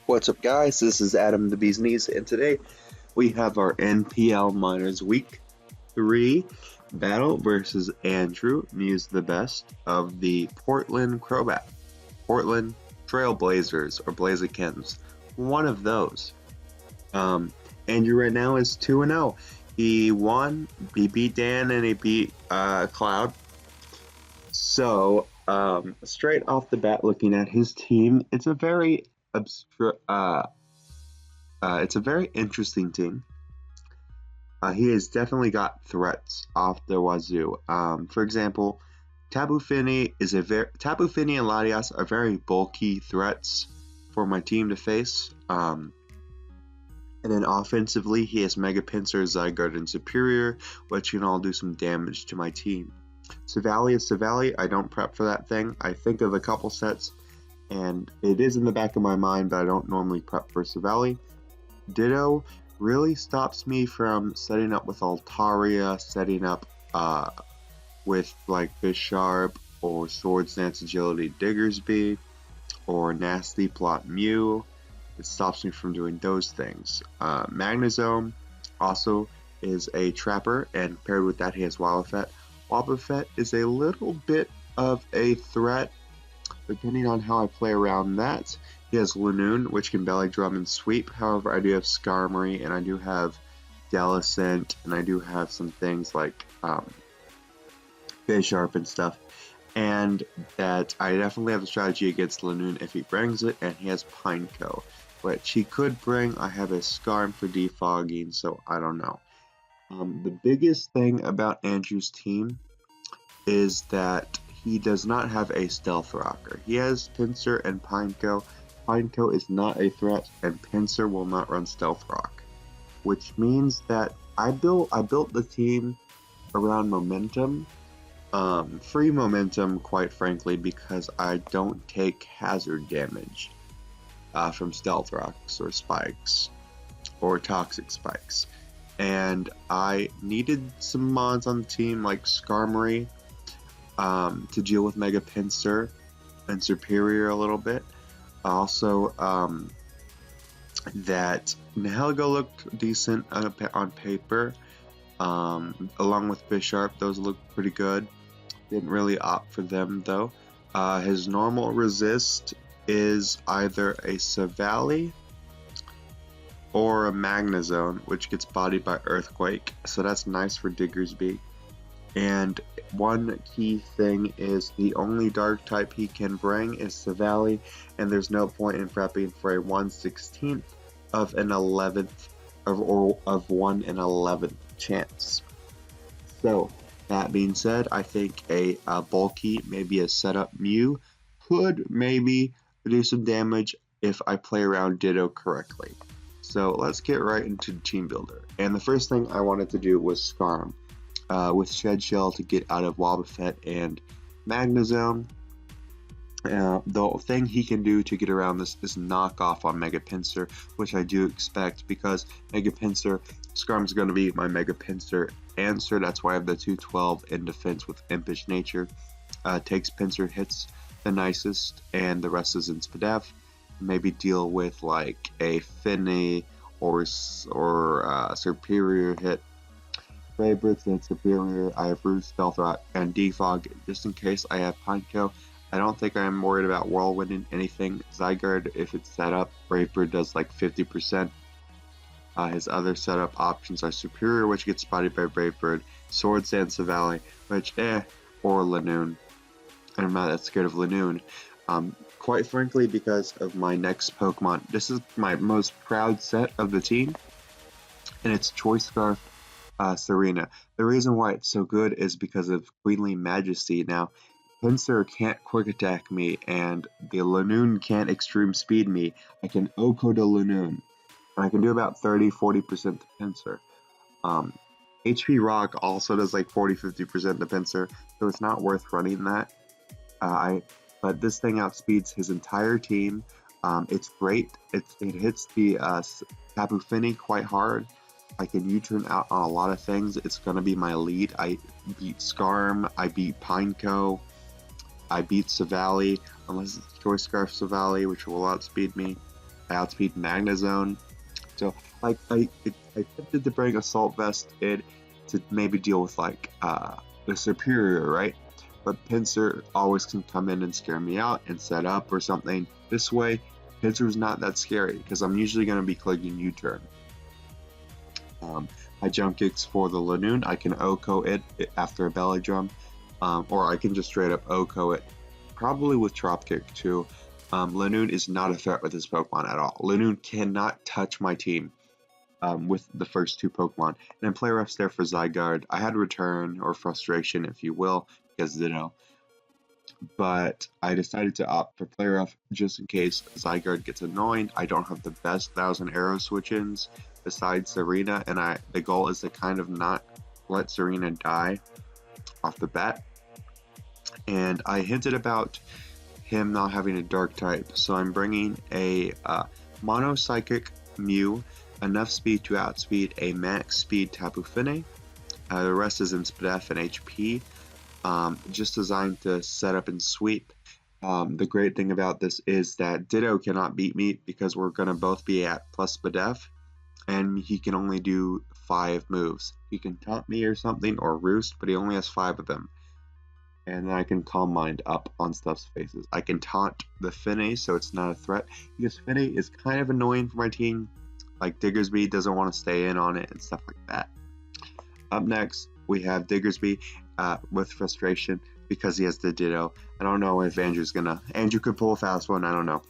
What's up, guys? This is Adam the Bee's Knees, and today we have our NPL-Minors Week 3 battle versus Andrew, Muse the Best of the Portland Trailblazers, or Blazikens. One of those. Andrew right now is 2-0. He won, he beat Dan, and he beat Cloud. So, straight off the bat, looking at his team, it's a very interesting team. He has definitely got threats off the wazoo. For example, Tabu Fini and Latias are very bulky threats for my team to face. And then offensively, he has Mega Pinsir, Zygarde, and Superior, which can all do some damage to my team. Savali is Savali. I don't prep for that thing. I think of a couple sets, and it is in the back of my mind, but I don't normally prep for Savali. Ditto really stops me from setting up with Altaria, setting up with like Bisharp or Swords Dance Agility Diggersby or Nasty Plot Mew. It stops me from doing those things. Magnezone also is a trapper, and paired with that he has Wobbuffet. Wobbuffet is a little bit of a threat depending on how I play around that. He has Lanoon, which can belly drum and sweep. However, I do have Skarmory, and I do have Delicent, and I do have some things like Bisharp and stuff. And that I definitely have a strategy against Lanoon if he brings it, and he has Pineco, which he could bring. I have a Skarm for defogging, so I don't know. The biggest thing about Andrew's team is that he does not have a Stealth Rocker. He has Pinsir and Pineco. Pineco is not a threat, and Pinsir will not run Stealth Rock, which means that I built the team around momentum, free momentum, quite frankly, because I don't take hazard damage from Stealth Rocks or Spikes or Toxic Spikes. And I needed some mods on the team like Skarmory to deal with Mega Pinsir and Superior a little bit. Also, that Nihilego looked decent on paper, along with Bisharp. Those looked pretty good. Didn't really opt for them though. His normal resist is either a Savali or a Magnezone, which gets bodied by Earthquake, so that's nice for Diggersby. And one key thing is the only dark type he can bring is Savali, and there's no point in prepping for a 1/16th of an 11th of 1 in 11th chance. So that being said, I think a bulky, maybe a setup Mew, could maybe do some damage if I play around Ditto correctly. So let's get right into Team Builder. And the first thing I wanted to do was Skarm with Shed Shell to get out of Wobbuffet and Magnezone. The thing he can do to get around this is knock off on Mega Pinsir, which I do expect because Mega Pinsir, Skarm's going to be my Mega Pinsir answer. That's why I have the 212 in defense with Impish Nature. Takes Pinsir hits the nicest, and the rest is in Spadef. Maybe deal with like a Finny or Superior hit. Favorites and Superior, I have Roost, Stealth Rock, and Defog just in case I have Pineco. I don't think I'm worried about Whirlwinding anything. Zygarde, if it's set up, Brave does like 50%. His other setup options are Superior, which gets spotted by Brave Bird, Swords Dance Savali, which or Lanoon. And I'm not that scared of Lanoon. Quite frankly, because of my next Pokemon, this is my most proud set of the team, and it's Choice Scarf Serena. The reason why it's so good is because of Queenly Majesty. Now, Pinsir can't quick attack me, and the Lanoon can't extreme speed me. I can Oko to Lanoon, and I can do about 30-40% to Pinsir. HP Rock also does like 40-50% to Pinsir, so it's not worth running that. But this thing outspeeds his entire team. It's great. It hits the Tapu Fini quite hard. I can U-turn out on a lot of things. It's going to be my lead. I beat Skarm. I beat Pineco. I beat Savali, unless it's Choice Scarf Savali, which will outspeed me. I outspeed Magnezone. So like I attempted to bring Assault Vest in to maybe deal with like the superior, right? But Pinsir always can come in and scare me out and set up or something. This way, Pinsir's not that scary because I'm usually going to be clicking U-turn. I jump kicks for the Lanoon. I can OHKO it after a belly drum, or I can just straight up OHKO it, probably with Trop Kick too. Lanoon is not a threat with this Pokemon at all. Lanoon cannot touch my team with the first two Pokemon. And then play rough's there for Zygarde. I had Return or Frustration, if you will, because Ditto. But I decided to opt for play rough just in case Zygarde gets annoying. I don't have the best 1000 arrow switch-ins besides Serena, and the goal is to kind of not let Serena die off the bat. And I hinted about him not having a dark type, so I'm bringing a mono psychic Mew, enough speed to outspeed a max speed Tapu Fini. The rest is in SPDF and HP, just designed to set up and sweep. The great thing about this is that Ditto cannot beat me because we're going to both be at plus SPDF, and he can only do 5 moves. He can taunt me or something, or roost, but he only has 5 of them. And then I can Calm Mind up on stuff's faces. I can taunt the Fini, so it's not a threat, because Fini is kind of annoying for my team. Like, Diggersby doesn't want to stay in on it and stuff like that. Up next, we have Diggersby with Frustration because he has the Ditto. I don't know if Andrew's gonna... Andrew could pull a fast one, I don't know.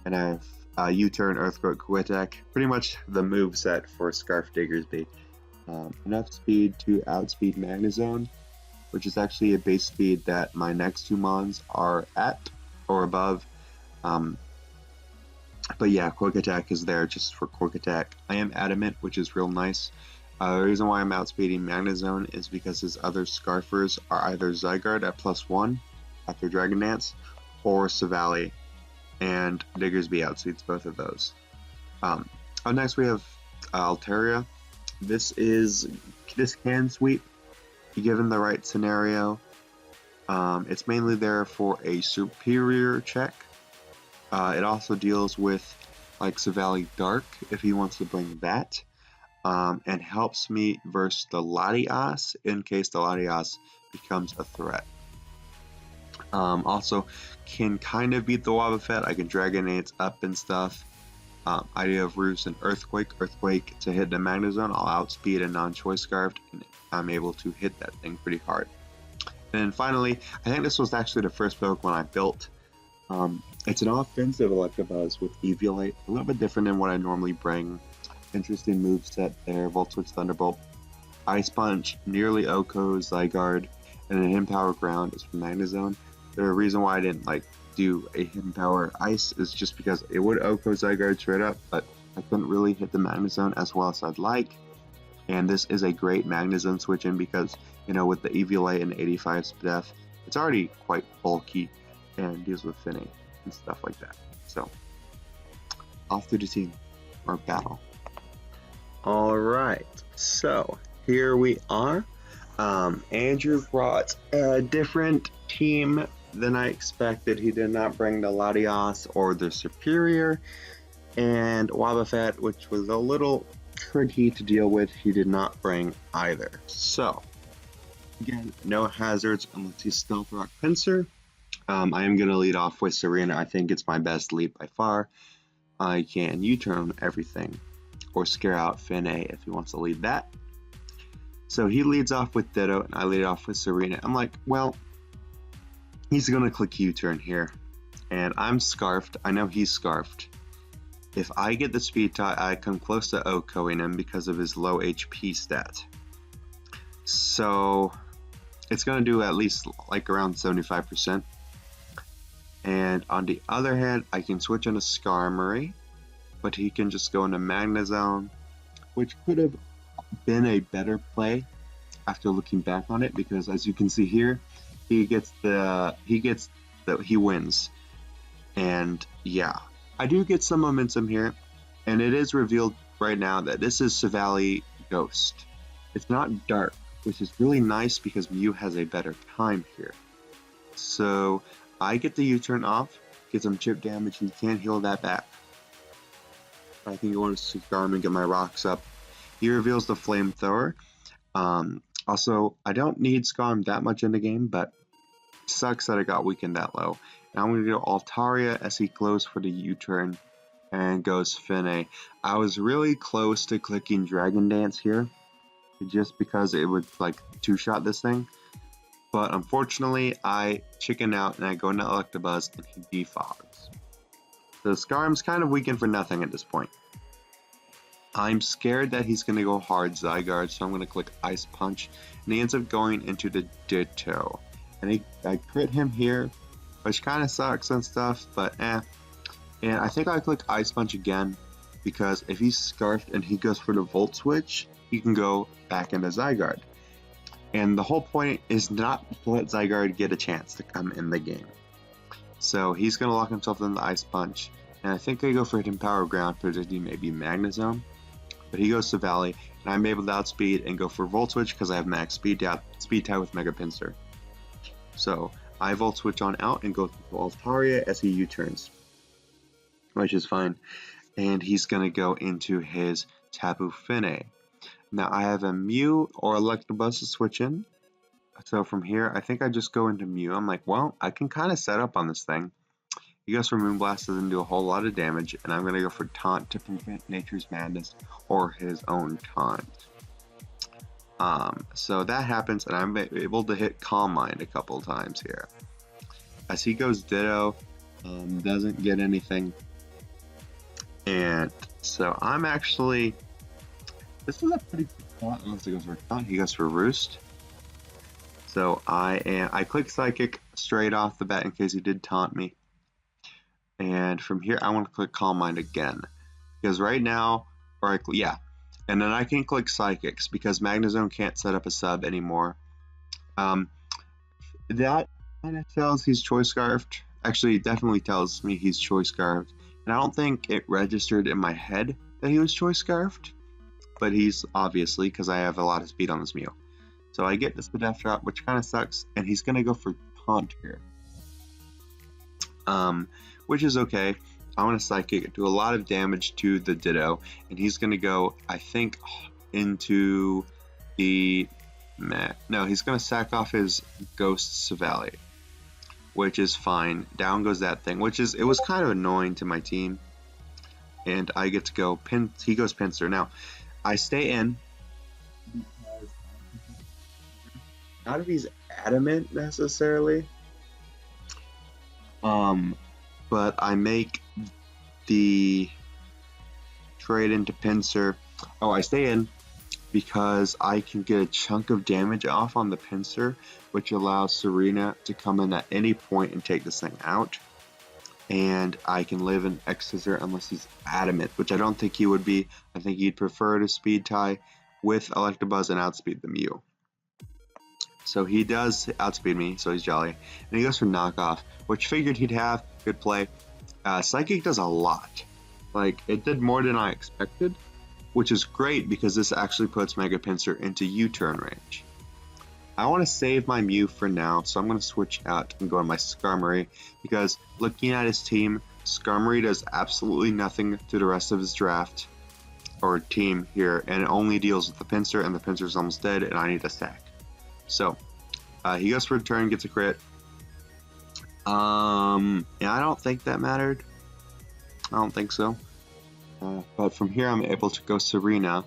And I have U-Turn, Earthquake, Quick Attack. Pretty much the move set for Scarf Diggersby. Enough speed to outspeed Magnezone, which is actually a base speed that my next 2 Mons are at or above. But yeah, Quick Attack is there just for Quick Attack. I am Adamant, which is real nice. The reason why I'm outspeeding Magnezone is because his other Scarfers are either Zygarde at +1 after Dragon Dance, or Savali, and Diggersby outspeeds both of those. Up next we have Altaria. This can sweep given the right scenario. It's mainly there for a superior check. It also deals with like Savali Dark if he wants to bring that, and helps me versus the Latias in case the Latias becomes a threat. Also can kind of beat the Wobbuffet. I can Dragon Dance up and stuff. Idea of Roost and Earthquake to hit the Magnezone. I'll outspeed a non-choice Scarfed, and I'm able to hit that thing pretty hard. And then finally, I think this was actually the first Pokemon I built. It's an offensive Electabuzz with Eviolite, a little bit different than what I normally bring. Interesting move set there, Volt Switch Thunderbolt. Ice Punch, nearly OHKO Zygarde, and then Hidden Power Ground is from Magnezone. The reason why I didn't do a Hidden Power Ice is just because it would OHKO Zygarde straight up, but I couldn't really hit the Magnezone as well as I'd like. And this is a great Magnezone switch in because, with the Eviolite and 85 SPDF, it's already quite bulky and deals with Fini and stuff like that. So, off to the team, or battle. Alright, so here we are. Andrew brought a different team than I expected. He did not bring the Latias or the Superior, and Wobbuffet, which was a little tricky to deal with, he did not bring either. So, again, no hazards unless he's Stealth Rock Pinsir. I am going to lead off with Serena. I think it's my best lead by far. I can U-turn everything, or scare out Fini if he wants to lead that. So he leads off with Ditto, and I lead off with Serena. I'm like, well, he's going to click U-turn here. And I'm Scarfed. I know he's Scarfed. If I get the speed tie, I come close to OHKOing him because of his low HP stat. So it's going to do at least like around 75%. And on the other hand, I can switch into Skarmory, but he can just go into Magnezone, which could have been a better play after looking back on it, because as you can see here, he wins. And yeah, I do get some momentum here, and it is revealed right now that this is Savali Ghost. It's not Dark, which is really nice because Mew has a better time here. So I get the U-turn off, get some chip damage, and can't heal that back. I can go into Skarm and get my rocks up. He reveals the flamethrower. Also, I don't need Skarm that much in the game, but it sucks that I got weakened that low. Now I'm going to go Altaria as he goes for the U-turn and goes Finne. I was really close to clicking Dragon Dance here, just because it would like two-shot this thing. But unfortunately, I chicken out and I go into Electabuzz and he defogs. So Skarm's kind of weakened for nothing at this point. I'm scared that he's going to go hard Zygarde, so I'm going to click Ice Punch, and he ends up going into the Ditto. And I crit him here, which kind of sucks and stuff, but eh. And I think I click Ice Punch again, because if he's Scarfed and he goes for the Volt Switch, he can go back into Zygarde. And the whole point is not to let Zygarde get a chance to come in the game. So he's going to lock himself in the Ice Punch, and I think I go for Hidden Power Ground, predicting maybe Magnezone. But he goes to Valley, and I'm able to outspeed and go for Volt Switch because I have max speed tie with Mega Pinsir. So I Volt Switch on out and go to Altaria as he U-turns, which is fine. And he's going to go into his Tapu Fini. Now I have a Mew or Electabuzz to switch in. So from here, I think I just go into Mew. I'm like, well, I can kind of set up on this thing. He goes for Moonblast, doesn't do a whole lot of damage, and I'm going to go for Taunt to prevent Nature's Madness or his own Taunt. So that happens, and I'm able to hit Calm Mind a couple times here. As he goes Ditto, doesn't get anything. And so I'm actually... This is a pretty good taunt unless he goes for Taunt. He goes for Roost. So I click Psychic straight off the bat in case he did taunt me. And from here, I want to click Calm Mind again. Because right now, and then I can click Psychics because Magnezone can't set up a sub anymore. That kind of tells he's Choice Scarfed. Actually, it definitely tells me he's Choice Scarfed. And I don't think it registered in my head that he was Choice Scarfed. But he's obviously, because I have a lot of speed on this Mew. So I get this Death Drop, which kind of sucks. And he's going to go for Taunt here. Which is okay. I want to Psychic, do a lot of damage to the Ditto, and he's going to go, I think, into the... No, he's going to sack off his Ghost Savali, which is fine. Down goes that thing, it was kind of annoying to my team, and I get to go, he goes Pinsir. Now, I stay in, because not if he's adamant, necessarily, but I make the trade into Pinsir. Oh, I stay in because I can get a chunk of damage off on the Pinsir, which allows Serena to come in at any point and take this thing out. And I can live in X-Scissor unless he's adamant, which I don't think he would be. I think he'd prefer to speed tie with Electabuzz and outspeed the Mew. So he does outspeed me, so he's jolly. And he goes for Knockoff, which figured he'd have. Good play. Psychic does a lot. Like, it did more than I expected, which is great because this actually puts Mega Pinsir into U-turn range. I want to save my Mew for now, so I'm going to switch out and go on my Skarmory, because looking at his team, Skarmory does absolutely nothing to the rest of his draft, or team here, and it only deals with the Pinsir, and the Pinsir's almost dead, and I need a sack. So, he goes for a turn, gets a crit. Yeah, I don't think that mattered. I don't think so. But from here, I'm able to go Serena.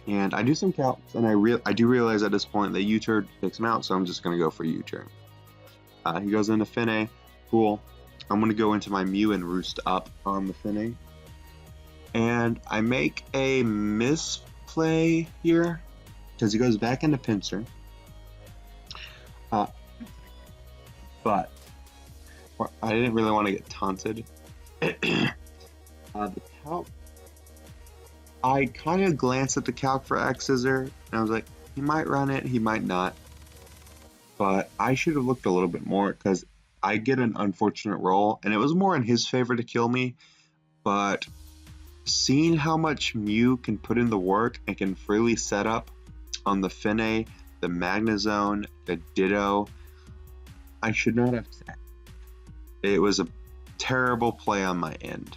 And I do some calcs, and I do realize at this point that U-turn takes him out, so I'm just going to go for U-turn. He goes into Finne. Cool. I'm going to go into my Mew and Roost up on the Finne. And I make a misplay here, because he goes back into Pinsir. But I didn't really want to get taunted. The calc, I kind of glanced at the calc for X-Scissor, and I was like, he might run it, he might not. But I should have looked a little bit more, because I get an unfortunate roll, and it was more in his favor to kill me. But seeing how much Mew can put in the work and can freely set up on the Finne, the Magnezone, the Ditto, I should not have said. It was a terrible play on my end.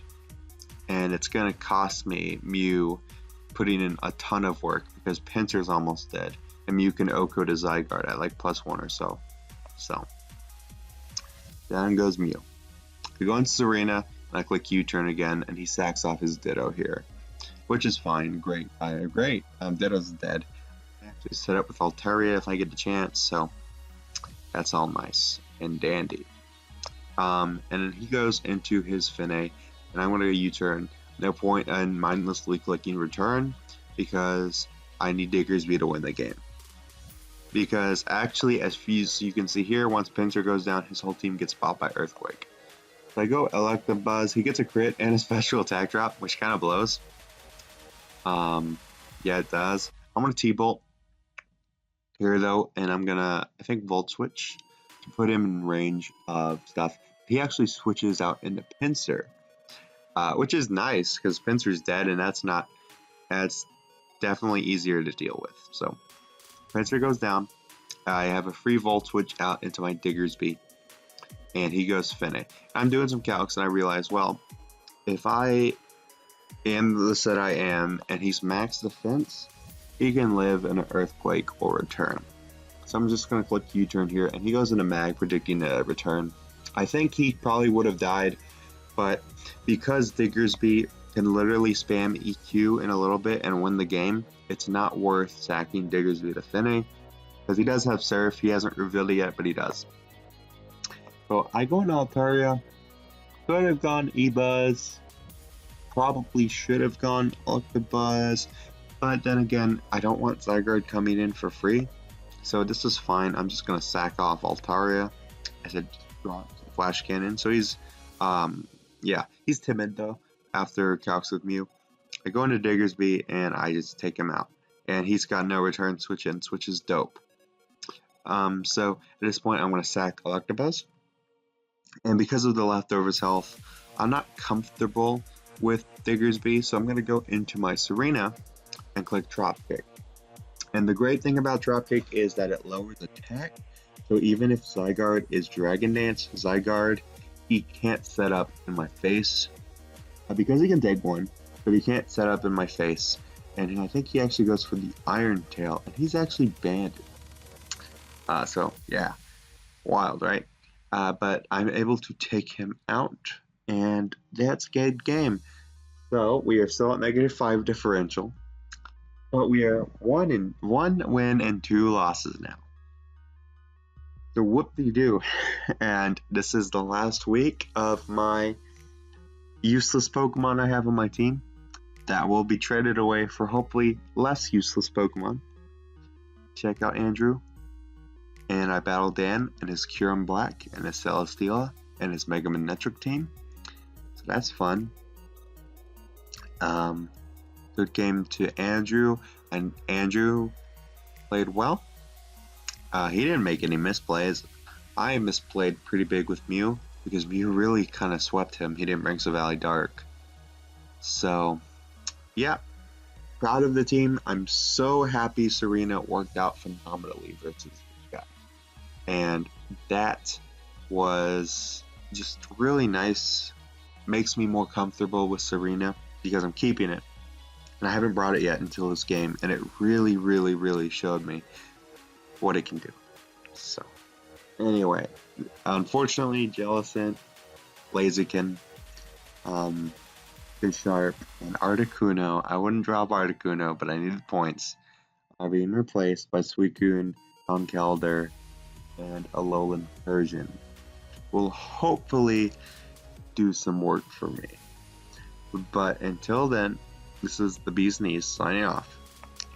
and it's going to cost me Mew putting in a ton of work because Pinsir's almost dead, and Mew can Oko to Zygarde at like +1 or so. So, down goes Mew. We go into Serena, and I click U-turn again, and he sacks off his Ditto here, which is fine. Great. Great. Ditto's dead. I actually set up with Altaria if I get the chance, so that's all nice and dandy. And then he goes into his Finne, and I'm going to U-turn. No point in mindlessly clicking return because I need Diggersby to win the game. Because actually, as you can see here, once Pinsir goes down, his whole team gets popped by Earthquake. So I go Electabuzz, he gets a crit and a special attack drop, which kind of blows. Yeah, it does. I'm going to T-Bolt here though, and I'm going to, I think, Volt Switch to put him in range of stuff. He actually switches out into Pinsir, which is nice because Pinsir's dead, and that's definitely easier to deal with. So Pinsir goes down. I have a free Volt Switch out into my Diggersby, and he goes Finne. I'm doing some calcs, and I realize, well, if I am the set I am, and he's max defense, he can live in an Earthquake or return. So I'm just going to click U-turn here, and he goes into Mag, predicting a return. I think he probably would have died, but because Diggersby can literally spam EQ in a little bit and win the game, it's not worth sacking Diggersby to Finne, because he does have Surf. He hasn't revealed it yet, but he does. So I go into Altaria. Could have gone E-Buzz. Probably should have gone Electabuzz. But then again, I don't want Zygarde coming in for free. So this is fine. I'm just going to sack off Altaria. I said Flash Cannon. So he's, yeah, he's timid though after calcs with Mew. I go into Diggersby and I just take him out. And he's got no return switch in, which is dope. So at this point, I'm going to sack Electabuzz. And because of the leftovers health, I'm not comfortable with Diggersby, so I'm going to go into my Serena and click Dropkick. And the great thing about Dropkick is that it lowers attack, so even if Zygarde is Dragon Dance, Zygarde, he can't set up in my face, because he can take one, but he can't set up in my face. And I think he actually goes for the Iron Tail, and he's actually banded. So yeah, wild, right? But I'm able to take him out, and that's good game. So we are still at -5 differential, but we are one win and 2 losses now. So whoop-de-doo. And this is the last week of my useless Pokemon I have on my team that will be traded away for hopefully less useless Pokemon. Check out Andrew. And I battled Dan and his Kyurem Black and his Celesteela and his Mega Manectric team. So that's fun. Good game to Andrew, and Andrew played well. He didn't make any misplays. I misplayed pretty big with Mew because Mew really kind of swept him. He didn't bring Valley Dark. So, yeah. Proud of the team. I'm so happy Serena worked out phenomenally versus this guy. And that was just really nice. Makes me more comfortable with Serena because I'm keeping it. And I haven't brought it yet until this game, and it really, really, really showed me what it can do. So, anyway, unfortunately, Jellicent, Blaziken, Bisharp, and Articuno. I wouldn't drop Articuno, but I needed points. Are being replaced by Suicune, Conkeldurr, and Alolan Persian. Will hopefully do some work for me. But until then, this is the Bee's Knees signing off.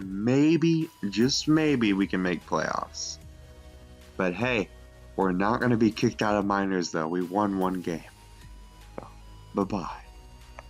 Maybe, just maybe, we can make playoffs. But hey, we're not going to be kicked out of Minors though. We won one game. So, bye-bye.